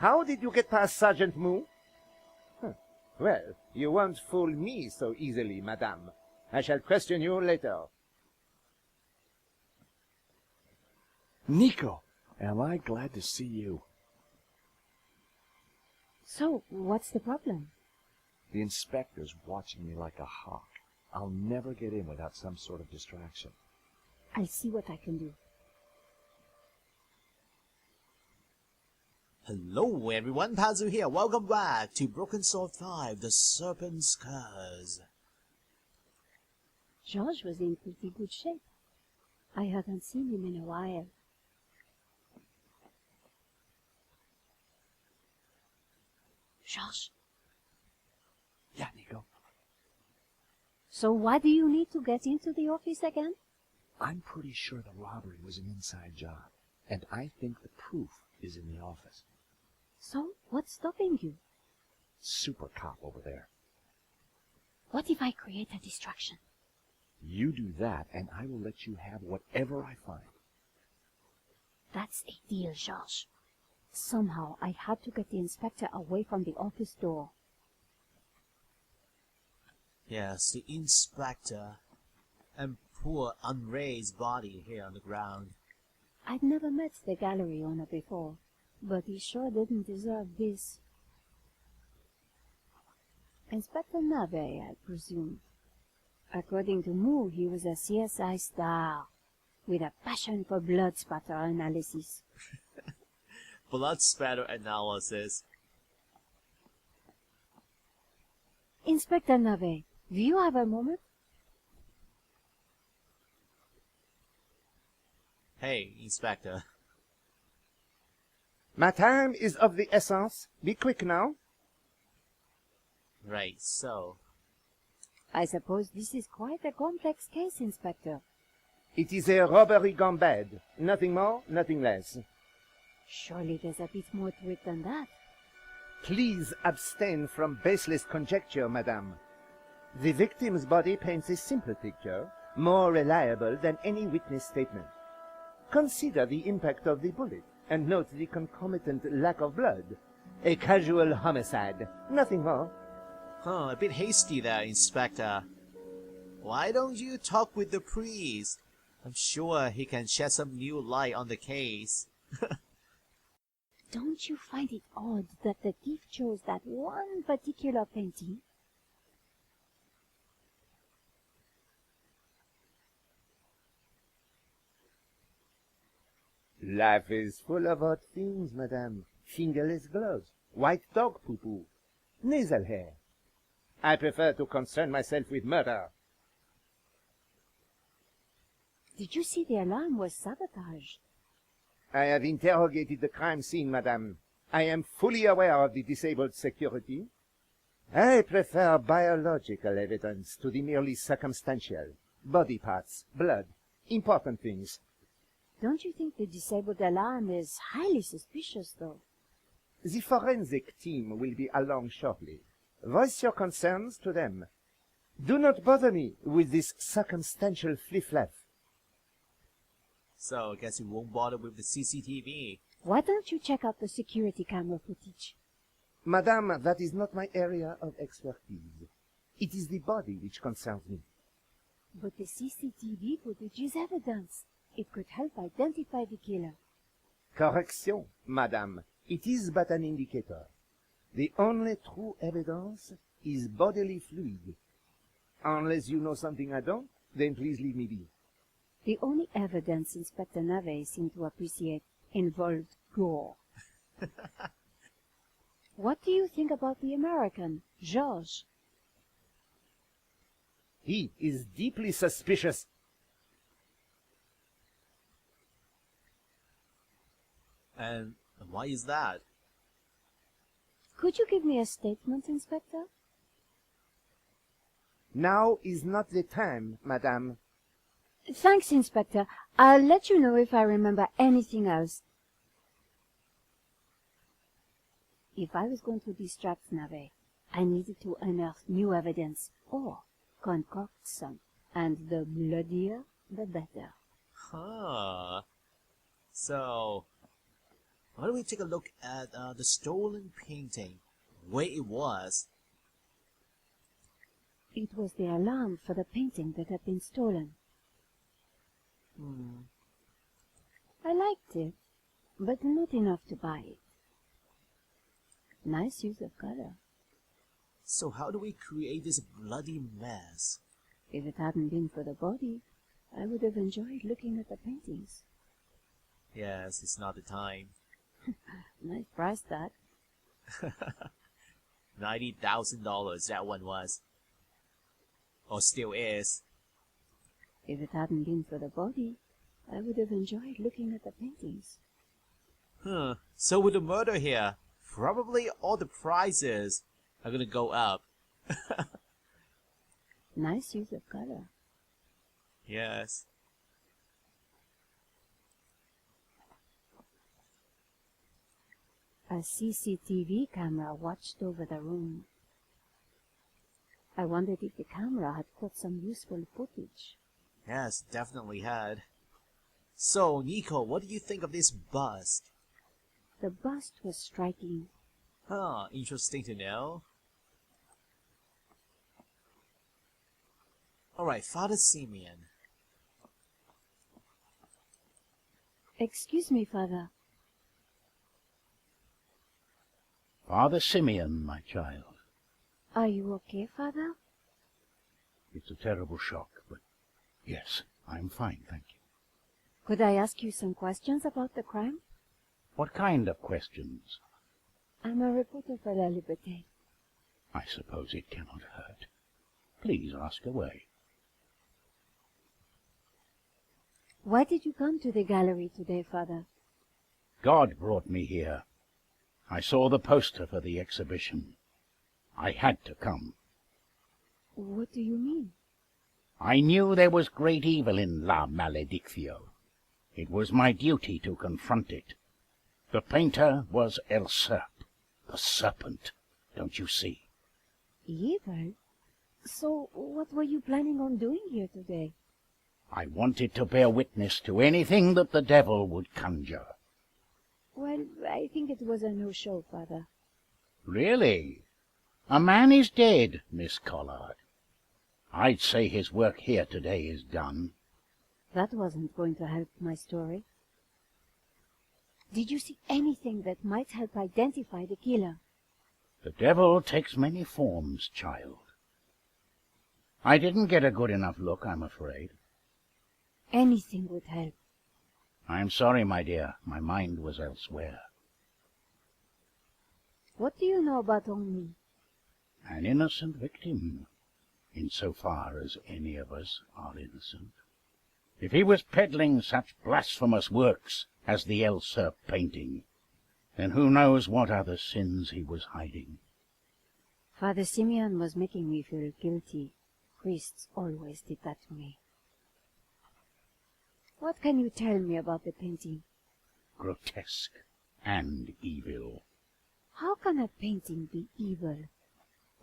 How did you get past Sergeant Moo? Well, you won't fool me so easily, madame. I shall question you later. Nico, am I glad to see you. So, what's the problem? The inspector's watching me like a hawk. I'll never get in without some sort of distraction. I'll see what I can do. Hello everyone, Pazu here. Welcome back to Broken Sword 5, The Serpent's Curse. George was in pretty good shape. I hadn't seen him in a while. George? Yeah, Nico. So why do you need to get into the office again? I'm pretty sure the robbery was an inside job, and I think the proof is in the office. So, what's stopping you? Super cop over there. What if I create a distraction? You do that, and I will let you have whatever I find. That's a deal, George. Somehow, I had to get the inspector away from the office door. Yes, the inspector. And poor unraised body here on the ground. I'd never met the gallery owner before, but he sure didn't deserve this. Inspector Nave, I presume. According to Moo, he was a CSI star, with a passion for blood spatter analysis. Blood spatter analysis. Inspector Nave, do you have a moment? Hey, Inspector. My time is of the essence. Be quick now. Right, so... I suppose this is quite a complex case, Inspector. It is a robbery gone bad. Nothing more, nothing less. Surely there's a bit more to it than that. Please abstain from baseless conjecture, madame. The victim's body paints a simple picture, more reliable than any witness statement. Consider the impact of the bullet, and note the concomitant lack of blood. A casual homicide, nothing more. A bit hasty there, Inspector. Why don't you talk with the priest? I'm sure he can shed some new light on the case. Don't you find it odd that the thief chose that one particular painting? Life is full of odd things, madame. Fingerless gloves, white dog poo-poo, nasal hair. I prefer to concern myself with murder. Did you see the alarm was sabotaged? I have interrogated the crime scene, madame. I am fully aware of the disabled security. I prefer biological evidence to the merely circumstantial. Body parts, blood, important things. Don't you think the disabled alarm is highly suspicious, though? The forensic team will be along shortly. Voice your concerns to them. Do not bother me with this circumstantial fliff-laff. So, I guess you won't bother with the CCTV. Why don't you check out the security camera footage? Madame, that is not my area of expertise. It is the body which concerns me. But the CCTV footage is evidence. It could help identify the killer. Correction, madame. It is but an indicator. The only true evidence is bodily fluid. Unless you know something I don't, then please leave me be. The only evidence Inspector Nave seemed to appreciate involved gore. What do you think about the American, Georges? He is deeply suspicious. And why is that? Could you give me a statement, Inspector? Now is not the time, madame. Thanks, Inspector. I'll let you know if I remember anything else. If I was going to distract Nave, I needed to unearth new evidence, or concoct some, and the bloodier, the better. Huh. So, Why don't we take a look at the stolen painting? Where it was. It was the alarm for the painting that had been stolen. I liked it, but not enough to buy it. Nice use of color. So how do we create this bloody mess? If it hadn't been for the body, I would have enjoyed looking at the paintings. Yes, it's not the time. Nice price tag. $90,000 that one was. Or still is. If it hadn't been for the body, I would have enjoyed looking at the paintings. So with the murder here, probably all the prices are gonna go up. Nice use of color. Yes. A CCTV camera watched over the room. I wondered if the camera had caught some useful footage. Yes, definitely had. So, Nico, what do you think of this bust? The bust was striking. Interesting to know. Alright, Father Simeon. Excuse me, Father. Father Simeon, my child. Are you okay, Father? It's a terrible shock, but yes, I'm fine, thank you. Could I ask you some questions about the crime? What kind of questions? I'm a reporter for La Liberté. I suppose it cannot hurt. Please ask away. Why did you come to the gallery today, Father? God brought me here. I saw the poster for the exhibition. I had to come. What do you mean? I knew there was great evil in La Maledictio. It was my duty to confront it. The painter was El Serp, the Serpent, don't you see? Evil? So, what were you planning on doing here today? I wanted to bear witness to anything that the devil would conjure. Well, I think it was a no-show, Father. Really? A man is dead, Miss Collard. I'd say his work here today is done. That wasn't going to help my story. Did you see anything that might help identify the killer? The devil takes many forms, child. I didn't get a good enough look, I'm afraid. Anything would help. I'm sorry, my dear. My mind was elsewhere. What do you know about Henri? An innocent victim, insofar as any of us are innocent. If he was peddling such blasphemous works as the El Serp painting, then who knows what other sins he was hiding. Father Simeon was making me feel guilty. Priests always did that to me. What can you tell me about the painting? Grotesque and evil. How can a painting be evil?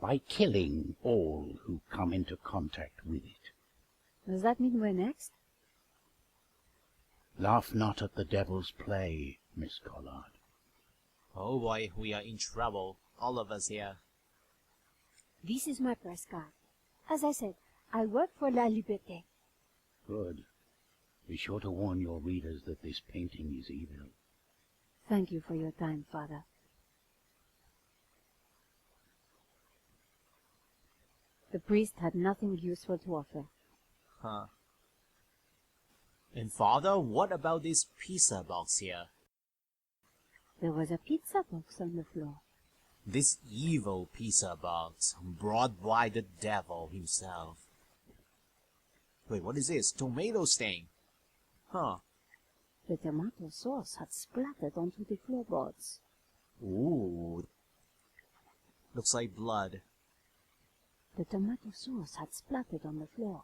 By killing all who come into contact with it. Does that mean we're next? Laugh not at the devil's play, Miss Collard. Oh boy, we are in trouble. All of us here. This is my press card. As I said, I work for La Liberté. Good. Be sure to warn your readers that this painting is evil. Thank you for your time, Father. The priest had nothing useful to offer. And Father, what about this pizza box here? There was a pizza box on the floor. This evil pizza box brought by the devil himself. Wait, what is this? Tomato stain. The tomato sauce had splattered onto the floorboards. Ooh. Looks like blood. The tomato sauce had splattered on the floor.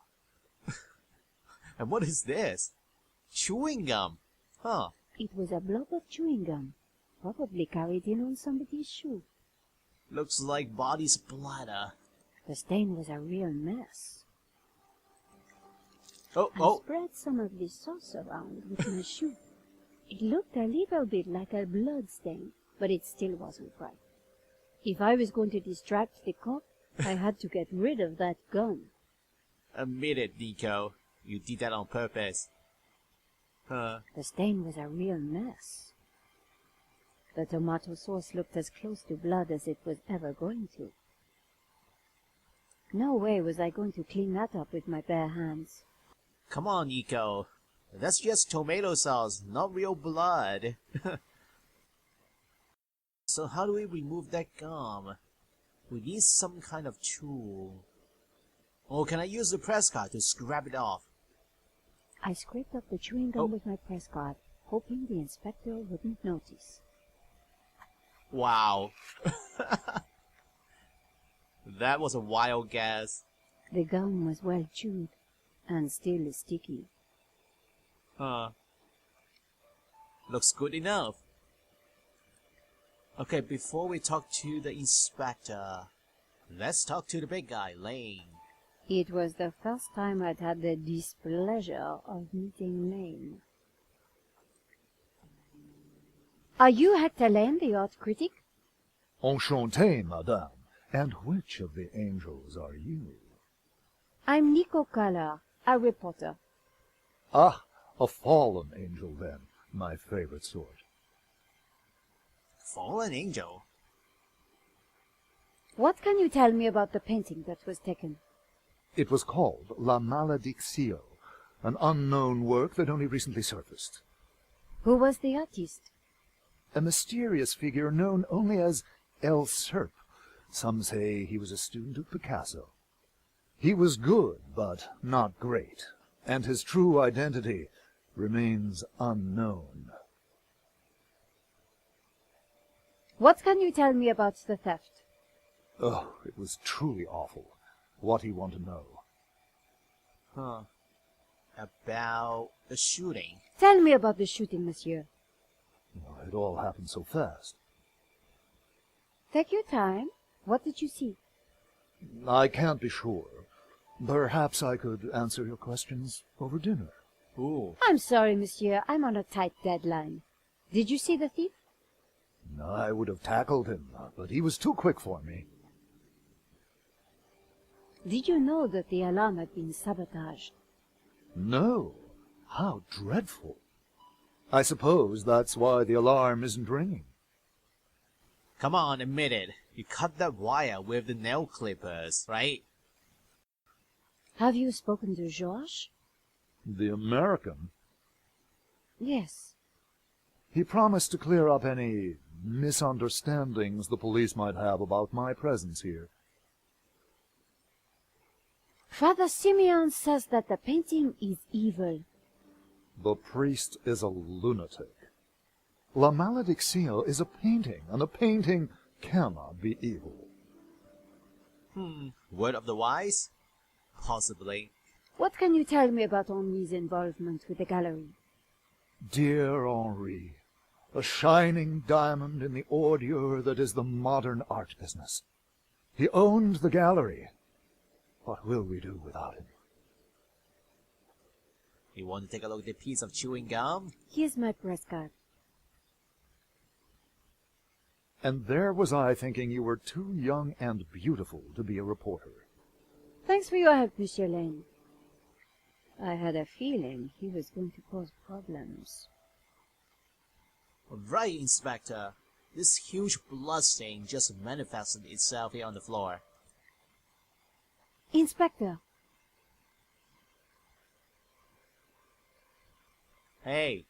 And what is this? Chewing gum. It was a blob of chewing gum, probably carried in on somebody's shoe. Looks like body splatter. The stain was a real mess. I Oh, spread some of this sauce around with my shoe. It looked a little bit like a blood stain, but it still wasn't right. If I was going to distract the cop, I had to get rid of that gun. Admit it, Nico. You did that on purpose. Huh. The stain was a real mess. The tomato sauce looked as close to blood as it was ever going to. No way was I going to clean that up with my bare hands. Come on, Nico. That's just tomato sauce, not real blood. So how do we remove that gum? We need some kind of tool. Or can I use the press card to scrap it off? I scraped up the chewing gum with my press card, hoping the inspector wouldn't notice. Wow. That was a wild guess. The gum was well chewed, and still sticky. Huh. Looks good enough. Okay, before we talk to the inspector, let's talk to the big guy, Lane. It was the first time I'd had the displeasure of meeting Lane. Are you Hector Lane, the art critic? Enchanté, madame. And which of the angels are you? I'm Nico Collar, a reporter. Ah, a fallen angel, then. My favorite sort. Fallen angel? What can you tell me about the painting that was taken? It was called La Malediccio, an unknown work that only recently surfaced. Who was the artist? A mysterious figure known only as El Serp. Some say he was a student of Picasso. He was good, but not great, and his true identity remains unknown. What can you tell me about the theft? Oh, it was truly awful. What do you want to know? Huh. About the shooting. Tell me about the shooting, monsieur. Well, it all happened so fast. Take your time. What did you see? I can't be sure. Perhaps I could answer your questions over dinner. Ooh. I'm sorry, monsieur. I'm on a tight deadline. Did you see the thief? I would have tackled him, but he was too quick for me. Did you know that the alarm had been sabotaged? No. How dreadful. I suppose that's why the alarm isn't ringing. Come on, admit it. You cut that wire with the nail clippers, right? Have you spoken to Georges? The American? Yes. He promised to clear up any misunderstandings the police might have about my presence here. Father Simeon says that the painting is evil. The priest is a lunatic. La Malediccio is a painting, and a painting cannot be evil. Word of the wise? Possibly. What can you tell me about Henri's involvement with the gallery? Dear Henri, a shining diamond in the ordure that is the modern art business. He owned the gallery. What will we do without him? You want to take a look at the piece of chewing gum? Here's my press card. And there was I thinking you were too young and beautiful to be a reporter. Thanks for your help, Monsieur Lane. I had a feeling he was going to cause problems. Right, Inspector. This huge blood stain just manifested itself here on the floor. Inspector, Hey,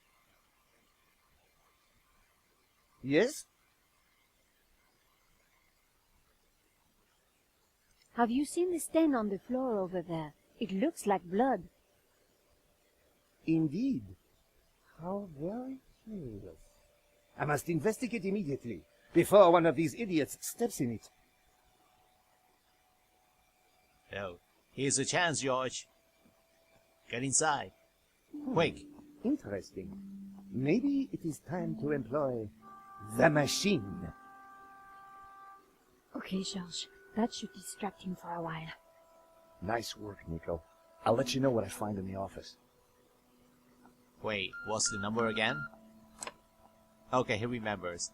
Yes? have you seen the stain on the floor over there? It looks like blood. Indeed. How very curious. I must investigate immediately, before one of these idiots steps in it. oh, here's a chance, George. Get inside. Quick. Interesting. Maybe it is time to employ the machine. Okay, Georges. That should distract him for a while. Nice work, Nico. I'll let you know what I find in the office. Wait, what's the number again? Okay, he remembers.